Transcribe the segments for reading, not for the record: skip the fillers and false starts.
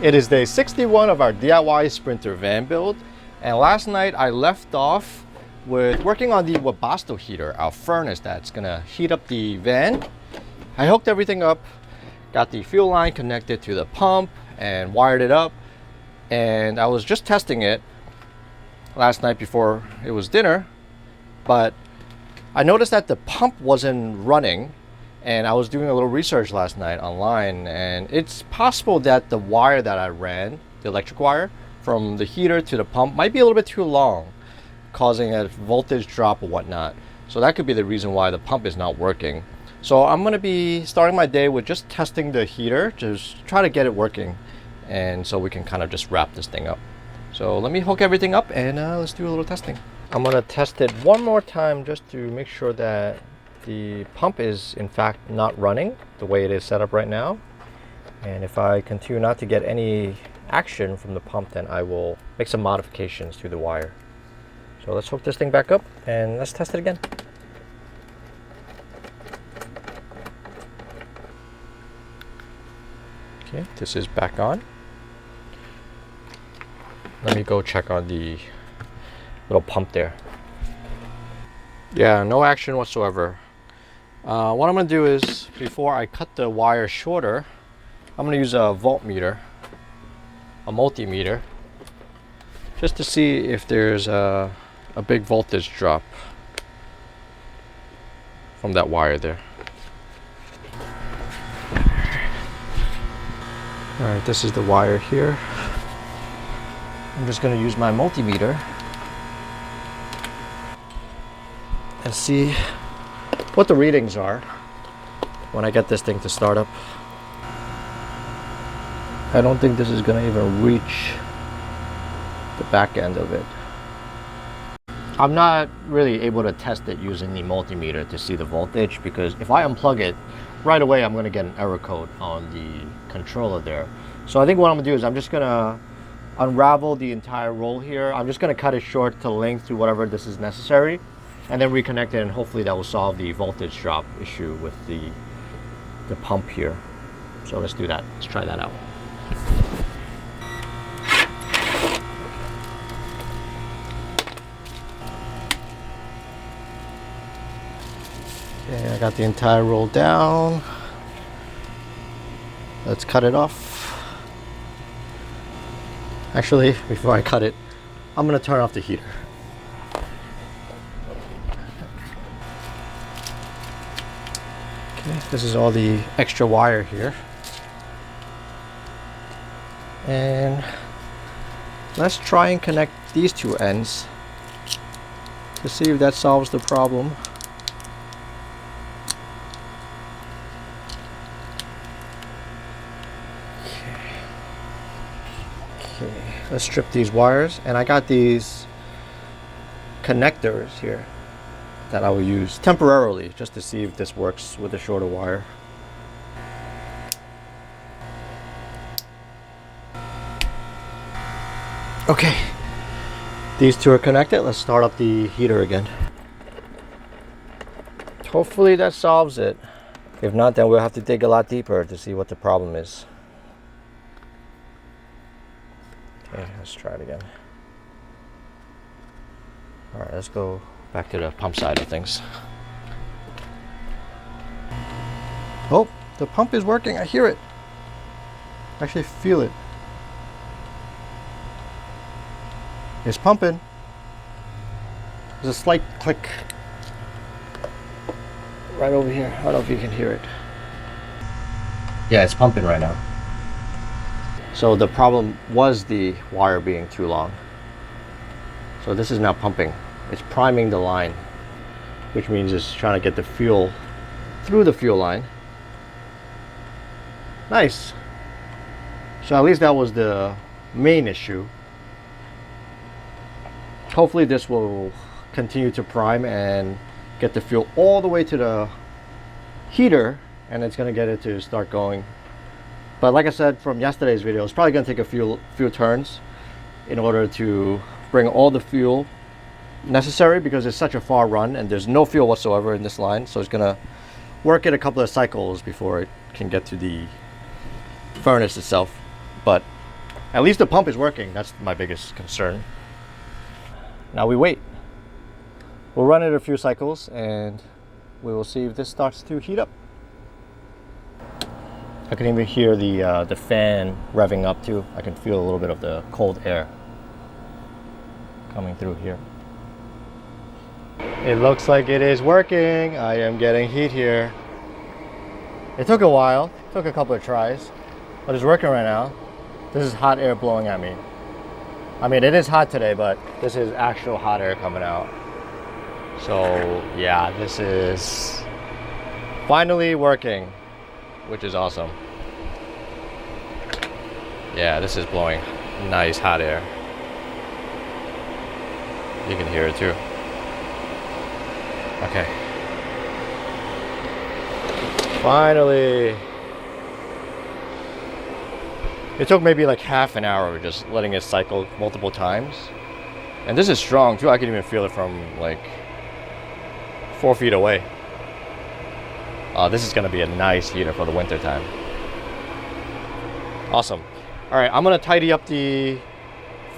It is day 61 of our DIY Sprinter van build, and last night I left off with working on the Webasto heater, our furnace that's gonna heat up the van. I hooked everything up, got the fuel line connected to the pump and wired it up, and I was just testing it last night before it was dinner, but I noticed that the pump wasn't running. And I was doing a little research last night online, and it's possible that the wire that I ran, the electric wire from the heater to the pump, might be a little bit too long, causing a voltage drop or whatnot. So that could be the reason why the pump is not working. So I'm going to be starting my day with just testing the heater, just try to get it working, and so we can kind of just wrap this thing up. So let me hook everything up and let's do a little testing. I'm going to test it one more time just to make sure that the pump is in fact not running the way it is set up right now, and if I continue not to get any action from the pump, then I will make some modifications to the wire. So let's hook this thing back up and let's test it again. Okay, this is back on. Let me go check on the little pump there. Yeah, no action whatsoever. What I'm going to do is, before I cut the wire shorter, I'm going to use a voltmeter, a multimeter, just to see if there's a big voltage drop from that wire there. Alright, this is the wire here. I'm just going to use my multimeter and see what the readings are when I get this thing to start up. I don't think this is going to even reach the back end of it. I'm not really able to test it using the multimeter to see the voltage, because if I unplug it right away, I'm going to get an error code on the controller there. So I think what I'm going to do is I'm just going to unravel the entire roll here. I'm just going to cut it short to length to whatever this is necessary, and then reconnect it, and hopefully that will solve the voltage drop issue with the pump here. So let's do that. Let's try that out. Okay, I got the entire roll down. Let's cut it off. Actually, before I cut it, I'm going to turn off the heater. This is all the extra wire here, and let's try and connect these two ends to see if that solves the problem. Okay, let's strip these wires, and I got these connectors here that I will use temporarily just to see if this works with the shorter wire. Okay, these two are connected. Let's start up the heater again. Hopefully that solves it. If not, then we'll have to dig a lot deeper to see what the problem is. Okay, let's try it again. All right, let's go back to the pump side of things. Oh, the pump is working. I hear it. I actually feel it. It's pumping. There's a slight click right over here. I don't know if you can hear it. Yeah, it's pumping right now. So the problem was the wire being too long. So this is now pumping. It's priming the line, which means it's trying to get the fuel through the fuel line. Nice. So at least that was the main issue. Hopefully this will continue to prime and get the fuel all the way to the heater, and it's going to get it to start going. But like I said from yesterday's video, it's probably going to take a few turns in order to bring all the fuel necessary, because it's such a far run and there's no fuel whatsoever in this line. So it's gonna work it a couple of cycles before it can get to the furnace itself. But At least the pump is working. That's my biggest concern. Now we wait. We'll run it a few cycles and we will see if this starts to heat up. I can even hear the fan revving up too. I can feel a little bit of the cold air coming through here. It looks like it is working. I am getting heat here. It took a while, took a couple of tries, but it's working right now. This is hot air blowing at me. I mean, it is hot today, but this is actual hot air coming out. So yeah, this is finally working, which is awesome. Yeah, this is blowing nice hot air. You can hear it too. Okay. Finally. It took maybe like half an hour of just letting it cycle multiple times. And this is strong too. I can even feel it from like 4 feet away. This is gonna be a nice heater for the winter time. Awesome. All right, I'm gonna tidy up the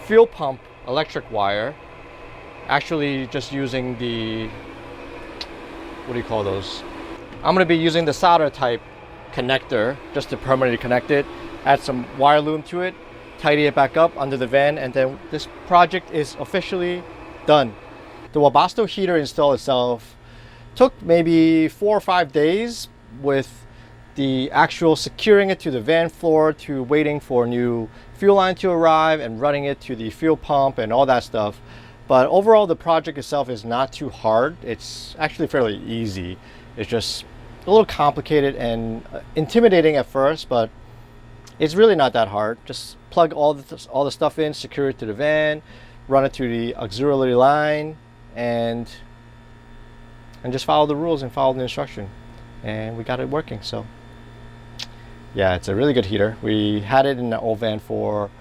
fuel pump electric wire. Actually just using the, what do you call those? I'm gonna be using the solder type connector just to permanently connect it, add some wire loom to it, tidy it back up under the van, and then this project is officially done. The Webasto heater install itself took maybe 4 or 5 days, with the actual securing it to the van floor, to waiting for new fuel line to arrive and running it to the fuel pump and all that stuff. But overall, the project itself is not too hard. It's actually fairly easy. It's just a little complicated and intimidating at first, but it's really not that hard. Just plug all the stuff in, secure it to the van, run it to the auxiliary line, and just follow the rules and follow the instruction. And we got it working. So yeah, it's a really good heater. We had it in the old van for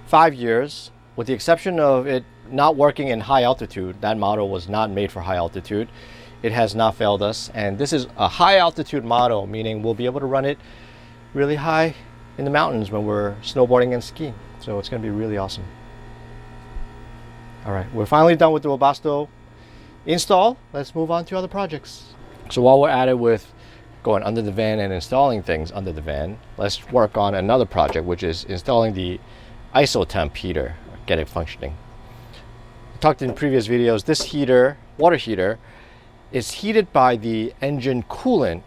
5 years, with the exception of it not working in high altitude. That model was not made for high altitude. It has not failed us. And this is a high altitude model, meaning we'll be able to run it really high in the mountains when we're snowboarding and skiing. So it's gonna be really awesome. All right, we're finally done with the Webasto install. Let's move on to other projects. So while we're at it with going under the van and installing things under the van, let's work on another project, which is installing the isotemp heater, get it functioning. I talked in previous videos, this heater, water heater, is heated by the engine coolant,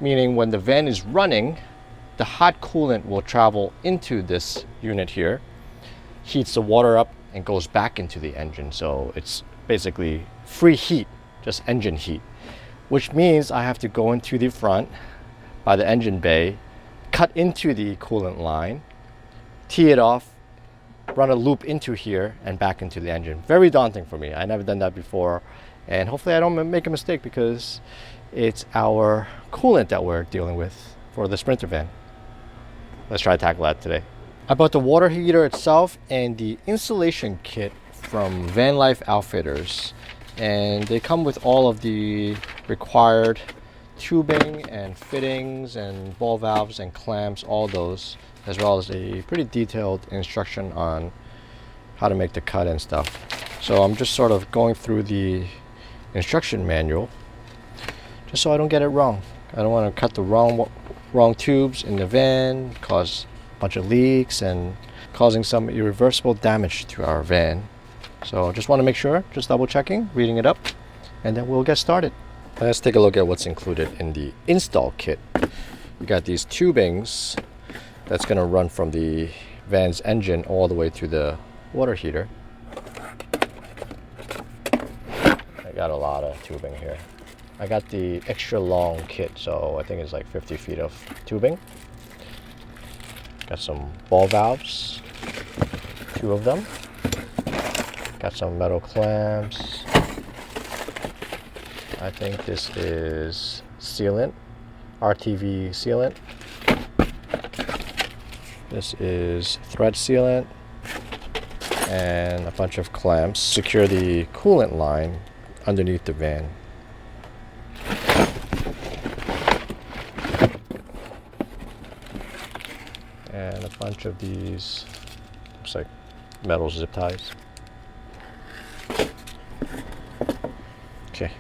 meaning when the van is running, the hot coolant will travel into this unit here, heats the water up and goes back into the engine. So it's basically free heat, just engine heat, which means I have to go into the front by the engine bay, cut into the coolant line, tee it off, run a loop into here and back into the engine. Very daunting for me. I never done that before, and hopefully I don't make a mistake, because it's our coolant that we're dealing with for the Sprinter van. Let's try to tackle that today. I bought the water heater itself and the installation kit from Van Life Outfitters, and they come with all of the required tubing and fittings and ball valves and clamps, all those, as well as a pretty detailed instruction on how to make the cut and stuff. So I'm just sort of going through the instruction manual just so I don't get it wrong. I don't want to cut the wrong tubes in the van, cause a bunch of leaks and causing some irreversible damage to our van. So just want to make sure, just double checking, reading it up, and then we'll get started. Let's take a look at what's included in the install kit. We got these tubings that's going to run from the van's engine all the way to the water heater. I got a lot of tubing here. I got the extra long kit, so I think it's like 50 feet of tubing. Got some ball valves, 2 of them. Got some metal clamps. I think this is sealant, RTV sealant. This is thread sealant, and a bunch of clamps secure the coolant line underneath the van. And a bunch of these, looks like metal zip ties. Okay.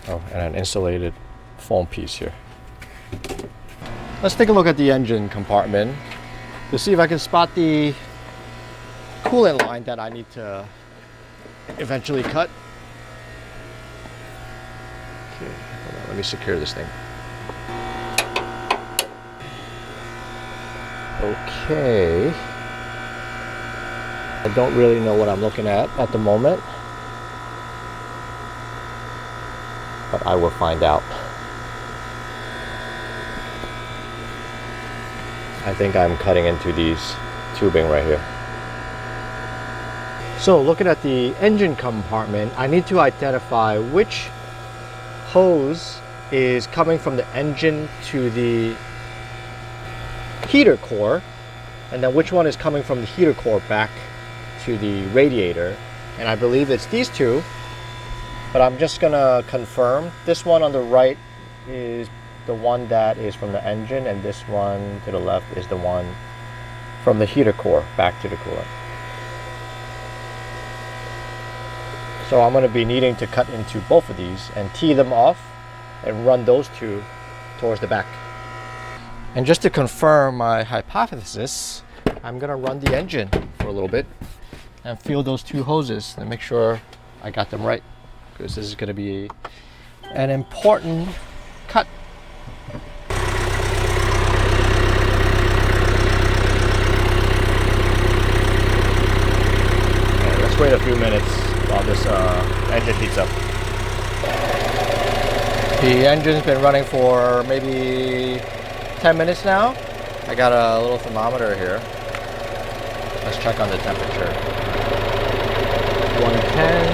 Oh, and an insulated foam piece here. Let's take a look at the engine compartment to see if I can spot the coolant line that I need to eventually cut. Okay, hold on, let me secure this thing. Okay. I don't really know what I'm looking at the moment, but I will find out. I think I'm cutting into these tubing right here. So looking at the engine compartment, I need to identify which hose is coming from the engine to the heater core, and then which one is coming from the heater core back to the radiator. And I believe it's these two, but I'm just gonna confirm. This one on the right is the one that is from the engine, and this one to the left is the one from the heater core back to the coolant. So I'm going to be needing to cut into both of these and tee them off and run those two towards the back. And just to confirm my hypothesis, I'm going to run the engine for a little bit and feel those two hoses and make sure I got them right, because this is going to be an important cut. Okay, let's wait a few minutes while this engine heats up. The engine's been running for maybe 10 minutes now. I got a little thermometer here. Let's check on the temperature. 110.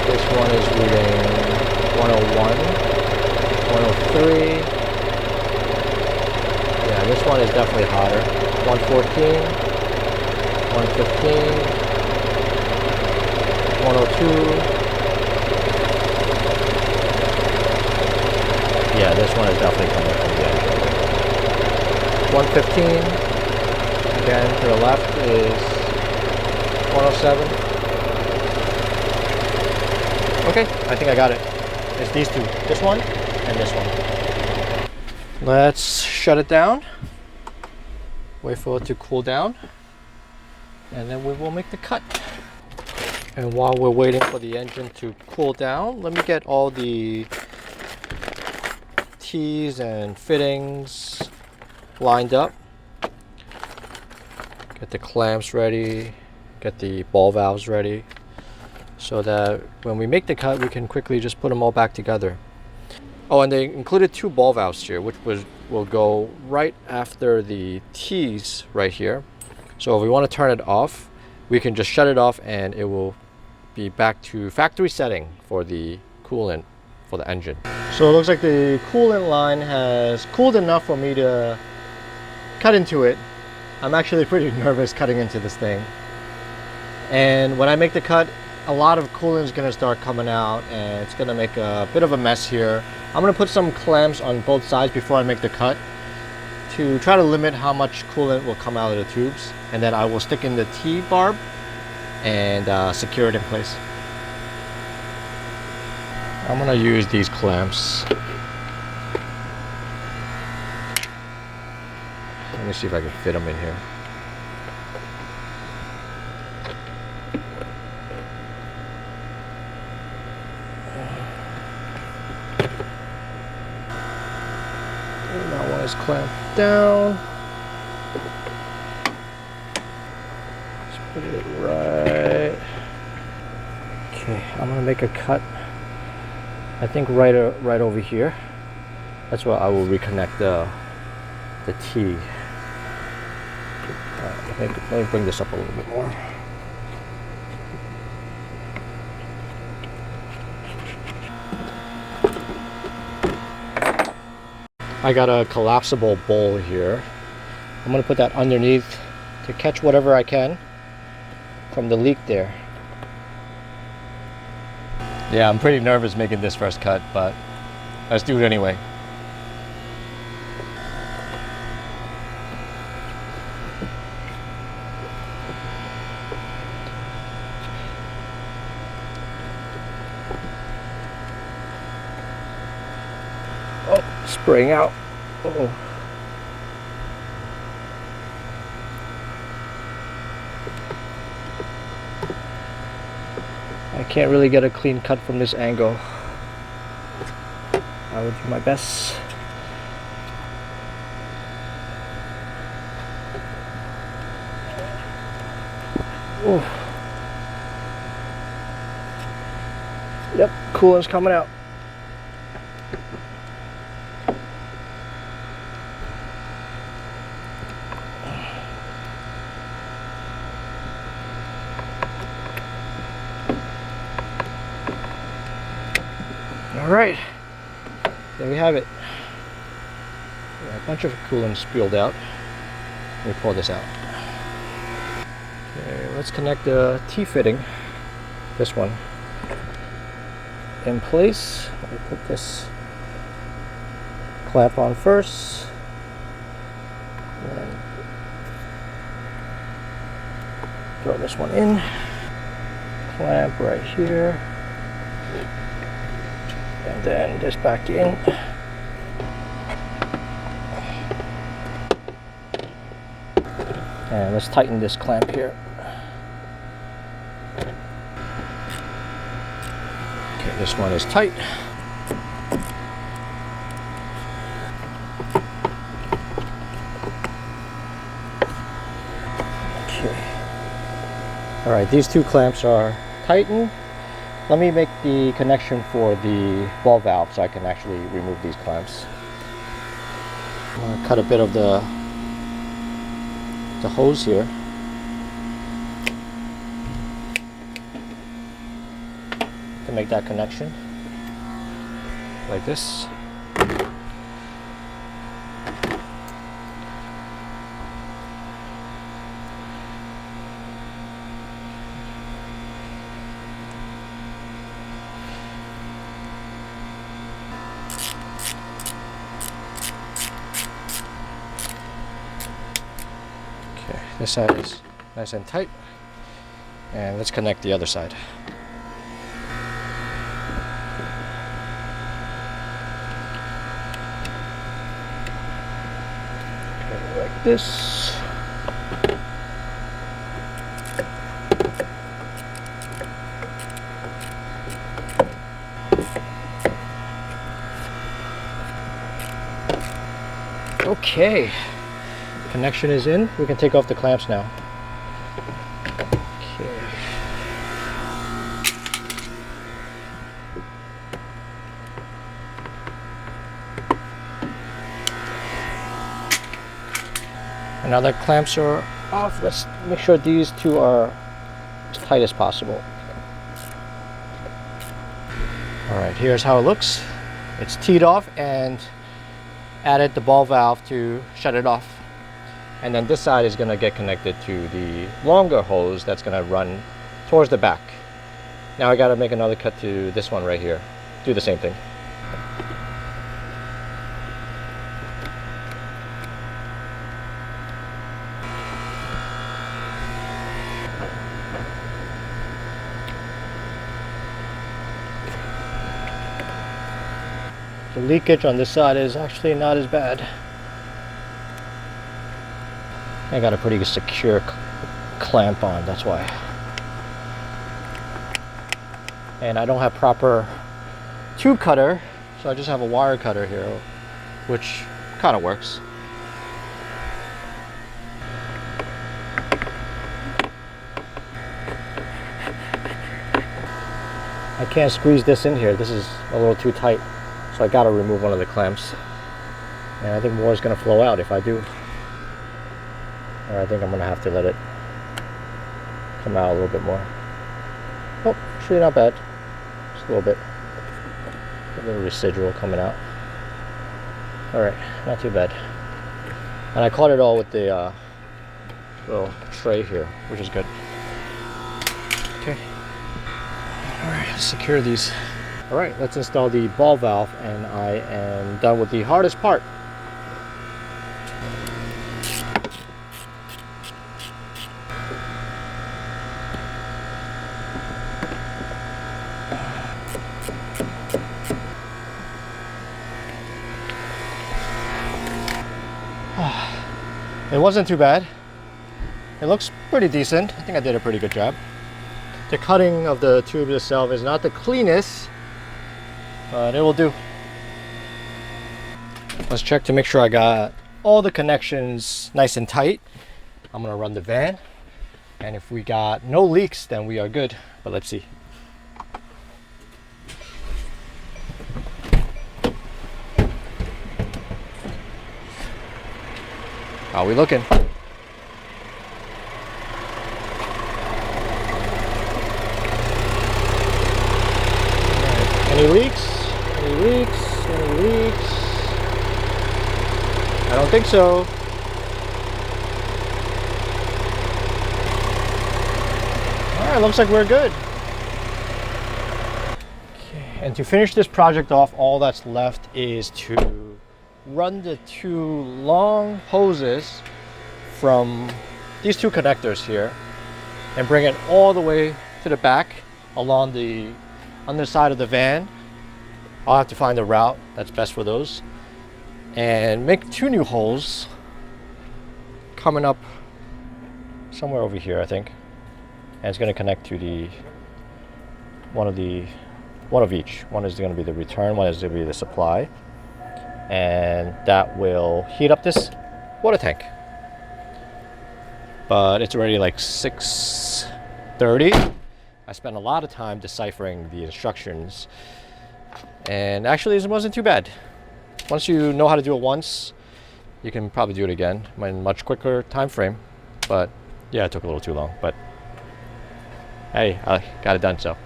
This one is reading 101, 103. Yeah, this one is definitely hotter. 114, 115. 102. Yeah, this one is definitely coming from the engine. 115. Again, to the left is 107. Okay, I think I got it. It's these two. This one and this one. Let's shut it down. Wait for it to cool down. And then we will make the cut. And while we're waiting for the engine to cool down, let me get all the T's and fittings lined up. Get the clamps ready, get the ball valves ready, so that when we make the cut, we can quickly just put them all back together. Oh, and they included two ball valves here, which will go right after the T's right here. So if we want to turn it off, we can just shut it off and it will be back to factory setting for the coolant for the engine. So it looks like the coolant line has cooled enough for me to cut into it. I'm actually pretty nervous cutting into this thing. And when I make the cut, a lot of coolant is going to start coming out and it's going to make a bit of a mess here. I'm going to put some clamps on both sides before I make the cut to try to limit how much coolant will come out of the tubes. And then I will stick in the T-barb and secure it in place. I'm going to use these clamps. Let me see if I can fit them in here. And that one is clamped down. Let's put it right. Okay, I'm gonna make a cut. I think right over here. That's where I will reconnect the T. Let me bring this up a little bit more. I got a collapsible bowl here. I'm gonna put that underneath to catch whatever I can from the leak there. Yeah, I'm pretty nervous making this first cut, but let's do it anyway. spraying out. Uh-oh. I can't really get a clean cut from this angle. I will do my best. Ooh. Yep, coolant's coming out. All right, there we have it. Yeah, a bunch of coolant spilled out. Let me pour this out. Okay, let's connect the T-fitting, this one, in place. Let me put this clamp on first. And then throw this one in. Clamp right here. And then this back in. And let's tighten this clamp here. Okay, this one is tight. Okay. All right, these two clamps are tightened. Let me make the connection for the ball valve so I can actually remove these clamps. I'm going to cut a bit of the hose here. To make that connection. Like this. This side is nice and tight, and let's connect the other side. Okay, like this. Okay. Connection is in. We can take off the clamps now. Okay. And now that clamps are off, let's make sure these two are as tight as possible. All right, here's how it looks. It's teed off and added the ball valve to shut it off. And then this side is going to get connected to the longer hose that's going to run towards the back. Now I got to make another cut to this one right here. Do the same thing. The leakage on this side is actually not as bad. I got a pretty secure clamp on, that's why. And I don't have proper tube cutter, so I just have a wire cutter here, which kind of works. I can't squeeze this in here. This is a little too tight, so I got to remove one of the clamps. And I think more is going to flow out if I do. Or I think I'm going to have to let it come out a little bit more. Oh, actually not bad. Just a little bit. A little residual coming out. Alright, not too bad. And I caught it all with the little tray here, which is good. Okay. Alright, let's secure these. Alright, let's install the ball valve, and I am done with the hardest part. It wasn't too bad. It looks pretty decent. I think I did a pretty good job. The cutting of the tube itself is not the cleanest, but it will do. Let's check to make sure I got all the connections nice and tight. I'm gonna run the van, and if we got no leaks, then we are good. But let's see. How are we looking? Any leaks? Any leaks? Any leaks? I don't think so. Alright, looks like we're good. Okay, and to finish this project off, all that's left is to run the two long hoses from these two connectors here and bring it all the way to the back along the underside of the van. I'll have to find a route that's best for those and make two new holes coming up somewhere over here, I think, and it's going to connect to the one of each. One is going to be the return, one is going to be the supply, and that will heat up this water tank. But it's already like 6:30. I spent a lot of time deciphering the instructions, and actually it wasn't too bad. Once you know how to do it once, you can probably do it again in a much quicker time frame. But yeah, it took a little too long, but hey, I got it done. So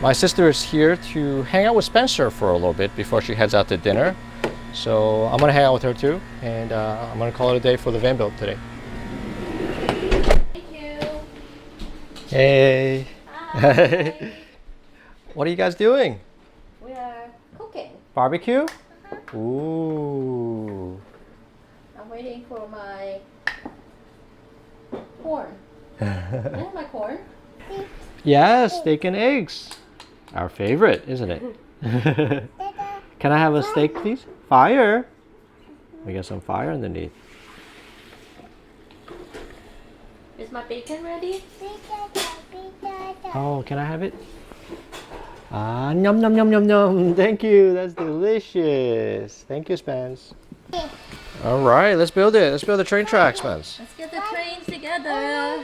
my sister is here to hang out with Spencer for a little bit before she heads out to dinner. So I'm gonna hang out with her too, and I'm gonna call it a day for the van build today. Thank you. Hey. Hi. What are you guys doing? We are cooking. Barbecue? Ooh. I'm waiting for my corn. Can I have my corn? Yes, steak and eggs. Our favorite, isn't it? Can I have a steak, please? Fire. We got some fire underneath. Is my bacon ready? Oh, can I have it? Ah, yum, yum, yum, yum, yum. Thank you. That's delicious. Thank you, Spence. All right, let's build it. Let's build the train track, Spence. Let's get the trains together.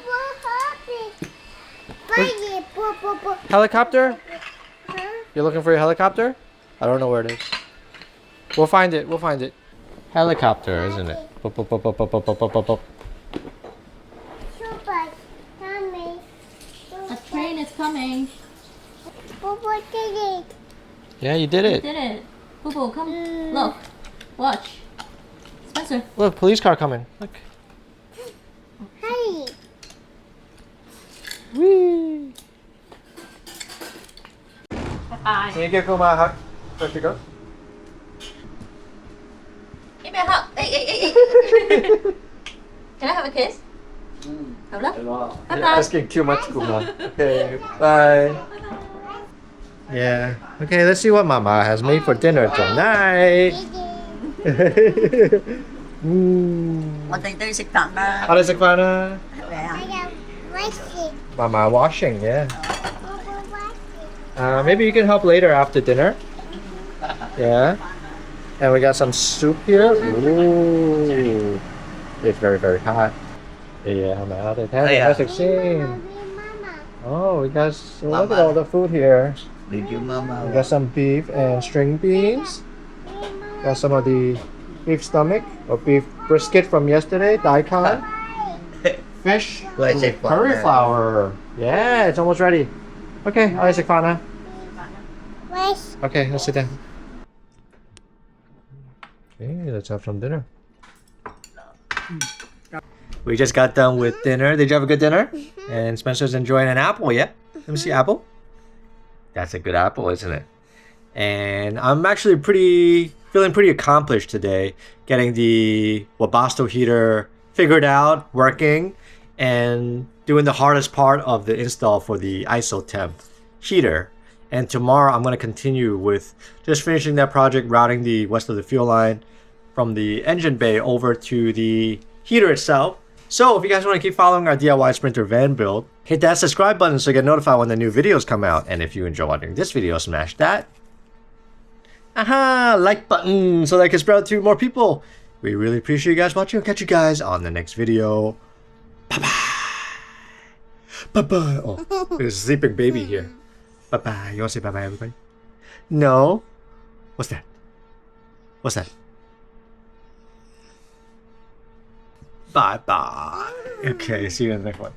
Helicopter? You're looking for your helicopter? I don't know where it is. We'll find it. We'll find it. Helicopter, isn't it? Bop, bop, bop, bop, bop, bop, bop, bop, bop. A train is coming. Yeah, you did You it. did it. Boo Boo, come. Look. Watch. Spencer. Look, police car coming. Look. Whee! Bye. Can you give him a hug? Where'd she go? Give me a hug. Hey. Can I have a kiss? Hello? You're asking too much, Kuma. Okay, bye. Yeah. Okay, let's see what Mama has made for dinner tonight. Một tí tôi xịt cận đó. How does it Fana? Mama washing, yeah. Maybe you can help later after dinner. Yeah. And we got some soup here. Ooh. It's very, very hot. Yeah, that's a shame. Oh, we got, look at all the food here. Did you mama? We got some beef and string beans. Got some of the beef stomach or beef brisket from yesterday, daikon. Fish, curry flour. Yeah, it's almost ready. Okay, Isaac Fana. Okay, let's sit down. Okay, let's have some dinner. We just got done with dinner. Did you have a good dinner? And Spencer's enjoying an apple, yeah? Let me see apple. That's a good apple, isn't it? And I'm actually feeling pretty accomplished today, getting the Webasto heater figured out, working, and doing the hardest part of the install for the ISOtemp heater. And tomorrow I'm going to continue with just finishing that project, routing the rest of the fuel line from the engine bay over to the heater itself. So if you guys want to keep following our DIY Sprinter van build, hit that subscribe button so you get notified when the new videos come out. And if you enjoy watching this video, smash that like button so that can spread to more people. We really appreciate you guys watching. I'll catch you guys on the next video. Bye-bye. Bye-bye. Oh, there's a sleeping baby here. Bye-bye. You want to say bye-bye, everybody? No? What's that? What's that? Bye-bye. Okay, see you in the next one.